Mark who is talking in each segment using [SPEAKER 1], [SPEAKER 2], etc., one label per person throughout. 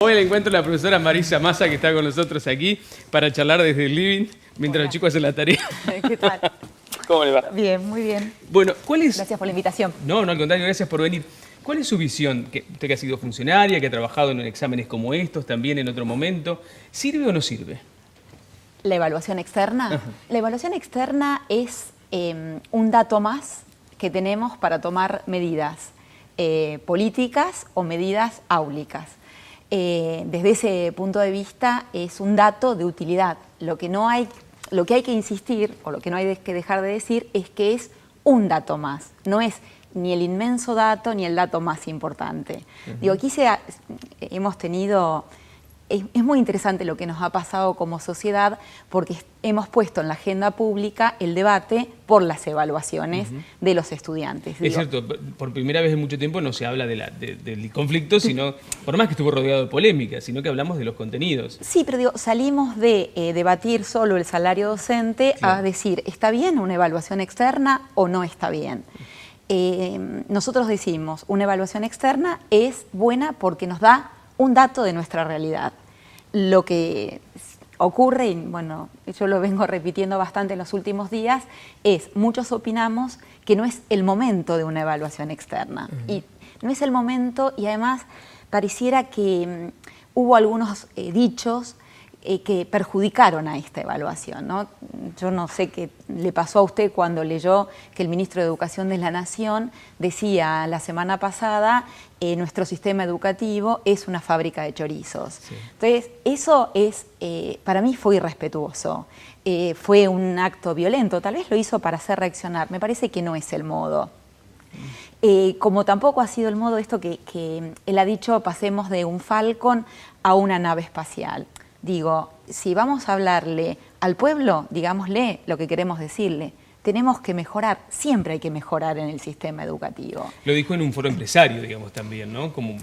[SPEAKER 1] Hoy le encuentro a la profesora Marisa Massa, que está con nosotros aquí, para charlar desde el living, mientras los chicos hacen la tarea.
[SPEAKER 2] ¿Qué tal?
[SPEAKER 1] ¿Cómo le va?
[SPEAKER 2] Bien, muy bien.
[SPEAKER 1] Bueno, ¿cuál es...?
[SPEAKER 2] Gracias por la invitación.
[SPEAKER 1] No, al contrario, gracias por venir. ¿Cuál es su visión? Usted que ha sido funcionaria, que ha trabajado en exámenes como estos, también en otro momento. ¿Sirve o no sirve?
[SPEAKER 2] ¿La evaluación externa?
[SPEAKER 1] Ajá.
[SPEAKER 2] La evaluación externa es un dato más que tenemos para tomar medidas políticas o medidas áulicas. Desde ese punto de vista es un dato de utilidad. Lo que hay que insistir, o lo que no hay que dejar de decir, es que es un dato más. No es ni el inmenso dato ni el dato más importante. Digo, aquí hemos tenido... Es muy interesante lo que nos ha pasado como sociedad porque hemos puesto en la agenda pública el debate por las evaluaciones de los estudiantes.
[SPEAKER 1] Es cierto, por primera vez en mucho tiempo no se habla del conflicto, sino, por más que estuvo rodeado de polémica, sino que hablamos de los contenidos.
[SPEAKER 2] Sí, pero digo, salimos de debatir solo el salario docente a decir, ¿está bien una evaluación externa o no está bien? Nosotros decimos, una evaluación externa es buena porque nos da un dato de nuestra realidad. Lo que ocurre, y bueno, yo lo vengo repitiendo bastante en los últimos días, es muchos opinamos que no es el momento de una evaluación externa. Y no es el momento, y además pareciera que hubo algunos dichos que perjudicaron a esta evaluación, ¿no? Yo no sé qué le pasó a usted cuando leyó que el ministro de Educación de la Nación decía la semana pasada nuestro sistema educativo es una fábrica de chorizos. Sí. Entonces, eso es, para mí fue irrespetuoso, fue un acto violento, tal vez lo hizo para hacer reaccionar, me parece que no es el modo. Como tampoco ha sido el modo esto que él ha dicho, pasemos de un Falcon a una nave espacial. Digo, si vamos a hablarle al pueblo, digámosle lo que queremos decirle. Tenemos que mejorar, siempre hay que mejorar en el sistema educativo.
[SPEAKER 1] Lo dijo en un foro empresario, digamos, también, ¿no? Como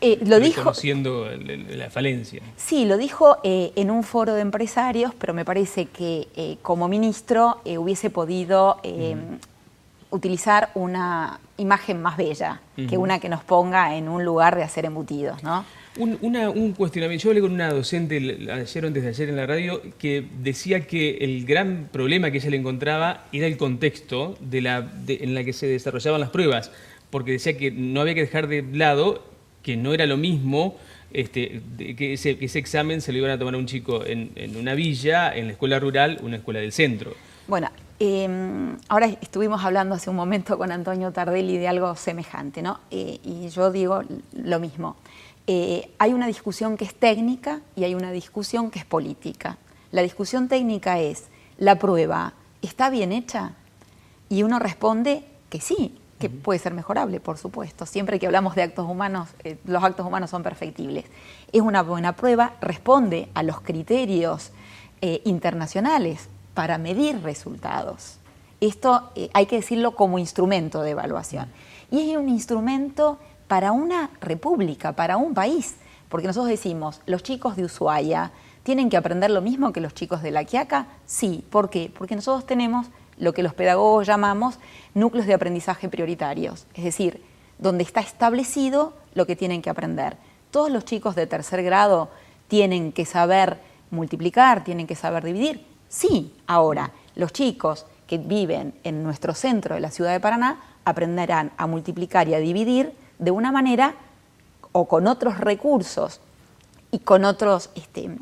[SPEAKER 2] lo dijo,
[SPEAKER 1] reconociendo la falencia.
[SPEAKER 2] Sí, lo dijo en un foro de empresarios, pero me parece que como ministro hubiese podido utilizar una imagen más bella que una que nos ponga en un lugar de hacer embutidos, ¿no?
[SPEAKER 1] Un cuestionamiento. Yo hablé con una docente ayer o antes de ayer en la radio que decía que el gran problema que ella le encontraba era el contexto en la que se desarrollaban las pruebas, porque decía que no había que dejar de lado que no era lo mismo que ese examen se lo iban a tomar a un chico en una villa, en la escuela rural, una escuela del centro.
[SPEAKER 2] Bueno, ahora estuvimos hablando hace un momento con Antonio Tardelli de algo semejante, ¿no? Y yo digo lo mismo. Hay una discusión que es técnica y hay una discusión que es política. La discusión técnica es, ¿la prueba está bien hecha? Y uno responde que sí, que puede ser mejorable, por supuesto. Siempre que hablamos de actos humanos, los actos humanos son perfectibles. Es una buena prueba, responde a los criterios internacionales para medir resultados. Esto hay que decirlo como instrumento de evaluación. Y es un instrumento para una república, para un país. Porque nosotros decimos, los chicos de Ushuaia tienen que aprender lo mismo que los chicos de La Quiaca. Sí, ¿por qué? Porque nosotros tenemos lo que los pedagogos llamamos núcleos de aprendizaje prioritarios. Es decir, donde está establecido lo que tienen que aprender. Todos los chicos de tercer grado tienen que saber multiplicar, tienen que saber dividir. Sí, ahora, los chicos que viven en nuestro centro de la ciudad de Paraná aprenderán a multiplicar y a dividir de una manera o con otros recursos y con otros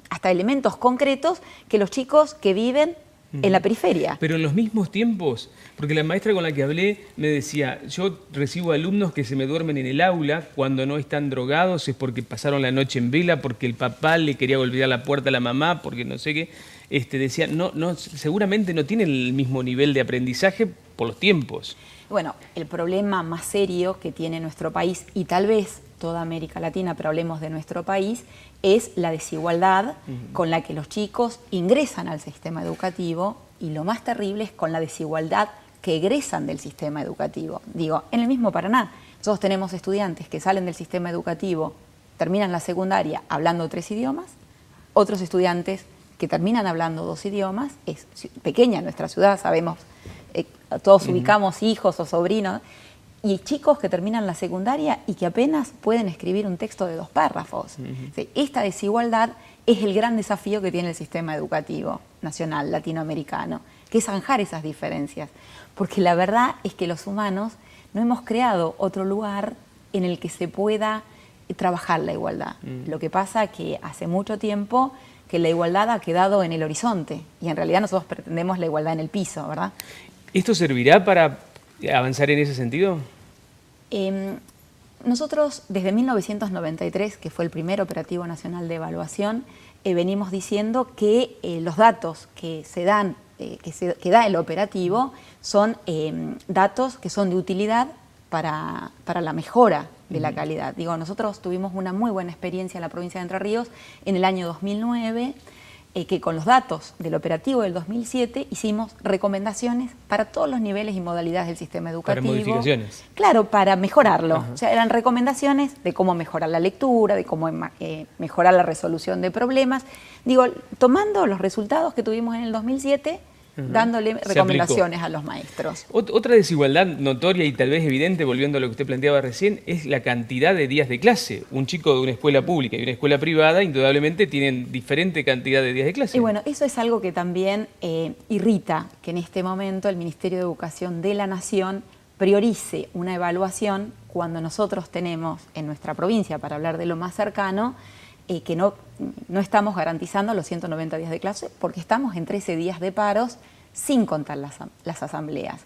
[SPEAKER 2] hasta elementos concretos que los chicos que viven en la periferia.
[SPEAKER 1] Pero en los mismos tiempos, porque la maestra con la que hablé me decía, yo recibo alumnos que se me duermen en el aula cuando no están drogados, es porque pasaron la noche en vela, porque el papá le quería golpear la puerta a la mamá, porque no sé qué. Decía, seguramente no tienen el mismo nivel de aprendizaje por los tiempos.
[SPEAKER 2] Bueno, el problema más serio que tiene nuestro país, y tal vez toda América Latina, pero hablemos de nuestro país, es la desigualdad con la que los chicos ingresan al sistema educativo, y lo más terrible es con la desigualdad que egresan del sistema educativo. Digo, en el mismo Paraná, nosotros tenemos estudiantes que salen del sistema educativo, terminan la secundaria hablando 3 idiomas, otros estudiantes que terminan hablando 2 idiomas, es pequeña nuestra ciudad, sabemos, todos ubicamos hijos o sobrinos, y chicos que terminan la secundaria y que apenas pueden escribir un texto de 2 párrafos. Sí, esta desigualdad es el gran desafío que tiene el sistema educativo nacional latinoamericano, que es zanjar esas diferencias. Porque la verdad es que los humanos no hemos creado otro lugar en el que se pueda trabajar la igualdad. Lo que pasa es que hace mucho tiempo que la igualdad ha quedado en el horizonte y en realidad nosotros pretendemos la igualdad en el piso, ¿verdad?
[SPEAKER 1] ¿Esto servirá para avanzar en ese sentido?
[SPEAKER 2] Nosotros desde 1993, que fue el primer operativo nacional de evaluación, venimos diciendo que los datos que se dan, que da el operativo, son datos que son de utilidad para la mejora de la calidad. Digo, nosotros tuvimos una muy buena experiencia en la provincia de Entre Ríos en el año 2009, que con los datos del operativo del 2007 hicimos recomendaciones para todos los niveles y modalidades del sistema educativo.
[SPEAKER 1] Para modificaciones.
[SPEAKER 2] Claro, para mejorarlo.
[SPEAKER 1] Ajá.
[SPEAKER 2] O sea, eran recomendaciones de cómo mejorar la lectura, de cómo mejorar la resolución de problemas. Digo, tomando los resultados que tuvimos en el 2007, dándole recomendaciones a los maestros.
[SPEAKER 1] Otra desigualdad notoria y tal vez evidente, volviendo a lo que usted planteaba recién, es la cantidad de días de clase. Un chico de una escuela pública y una escuela privada indudablemente tienen diferente cantidad de días de clase.
[SPEAKER 2] Y bueno, eso es algo que también irrita que en este momento el Ministerio de Educación de la Nación priorice una evaluación cuando nosotros tenemos en nuestra provincia, para hablar de lo más cercano, que no estamos garantizando los 190 días de clase porque estamos en 13 días de paros sin contar las asambleas.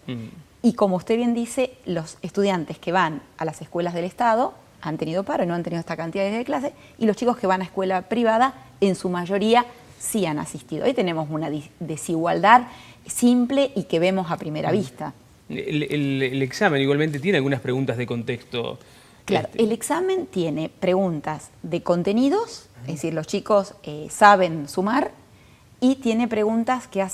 [SPEAKER 2] Y como usted bien dice, los estudiantes que van a las escuelas del Estado han tenido paro y no han tenido esta cantidad de días de clase, y los chicos que van a escuela privada, en su mayoría, sí han asistido. Ahí tenemos una desigualdad simple y que vemos a primera vista.
[SPEAKER 1] El examen igualmente tiene algunas preguntas de contexto.
[SPEAKER 2] Claro, el examen tiene preguntas de contenidos, es decir, los chicos saben sumar, y tiene preguntas que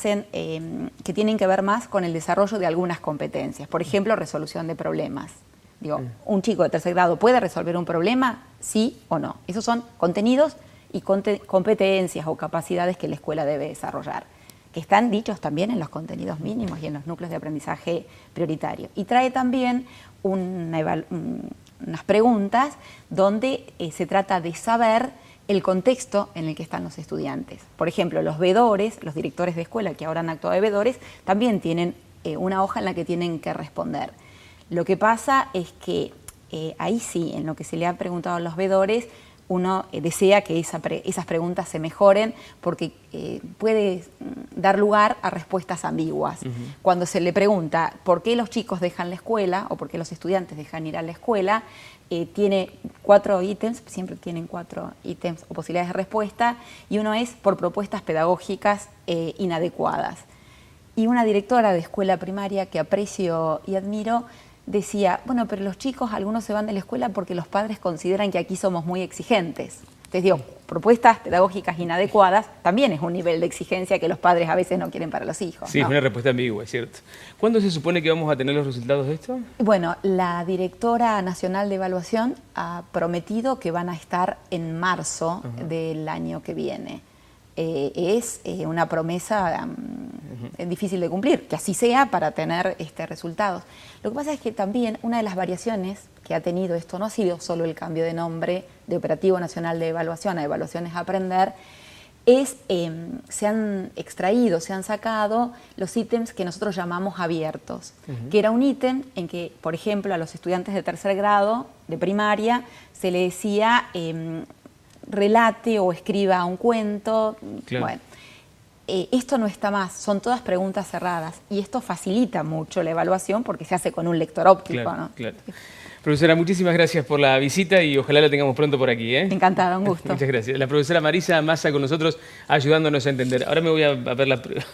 [SPEAKER 2] que tienen que ver más con el desarrollo de algunas competencias. Por ejemplo, resolución de problemas. Digo, ¿un chico de tercer grado puede resolver un problema? ¿Sí o no? Esos son contenidos y competencias o capacidades que la escuela debe desarrollar, que están dichos también en los contenidos mínimos y en los núcleos de aprendizaje prioritario. Y trae también unas preguntas donde se trata de saber el contexto en el que están los estudiantes. Por ejemplo, los vedores, los directores de escuela que ahora han actuado de vedores, también tienen una hoja en la que tienen que responder. Lo que pasa es que ahí sí, en lo que se le ha preguntado a los vedores, uno desea que esas preguntas se mejoren porque puede dar lugar a respuestas ambiguas. Cuando se le pregunta por qué los chicos dejan la escuela o por qué los estudiantes dejan ir a la escuela, tiene 4 ítems, siempre tienen 4 ítems o posibilidades de respuesta, y uno es por propuestas pedagógicas inadecuadas. Y una directora de escuela primaria que aprecio y admiro decía, bueno, pero los chicos, algunos se van de la escuela porque los padres consideran que aquí somos muy exigentes. Entonces digo, propuestas pedagógicas inadecuadas también es un nivel de exigencia que los padres a veces no quieren para los hijos.
[SPEAKER 1] Sí,
[SPEAKER 2] ¿no?
[SPEAKER 1] Es una respuesta ambigua, es cierto. ¿Cuándo se supone que vamos a tener los resultados de esto?
[SPEAKER 2] Bueno, la directora nacional de evaluación ha prometido que van a estar en marzo del año que viene. Es una promesa difícil de cumplir, que así sea para tener resultados. Lo que pasa es que también una de las variaciones que ha tenido esto no ha sido solo el cambio de nombre de Operativo Nacional de Evaluación a Evaluaciones a Aprender, se han extraído, se han sacado los ítems que nosotros llamamos abiertos, que era un ítem en que, por ejemplo, a los estudiantes de tercer grado de primaria se le decía relate o escriba un cuento. Claro. Bueno, esto no está más, son todas preguntas cerradas y esto facilita mucho la evaluación porque se hace con un lector óptico.
[SPEAKER 1] Claro,
[SPEAKER 2] ¿no?
[SPEAKER 1] Claro. Profesora, muchísimas gracias por la visita y ojalá la tengamos pronto por aquí.
[SPEAKER 2] Encantada, un gusto.
[SPEAKER 1] Muchas gracias. La profesora Marisa Massa con nosotros ayudándonos a entender. Ahora me voy a ver la prueba.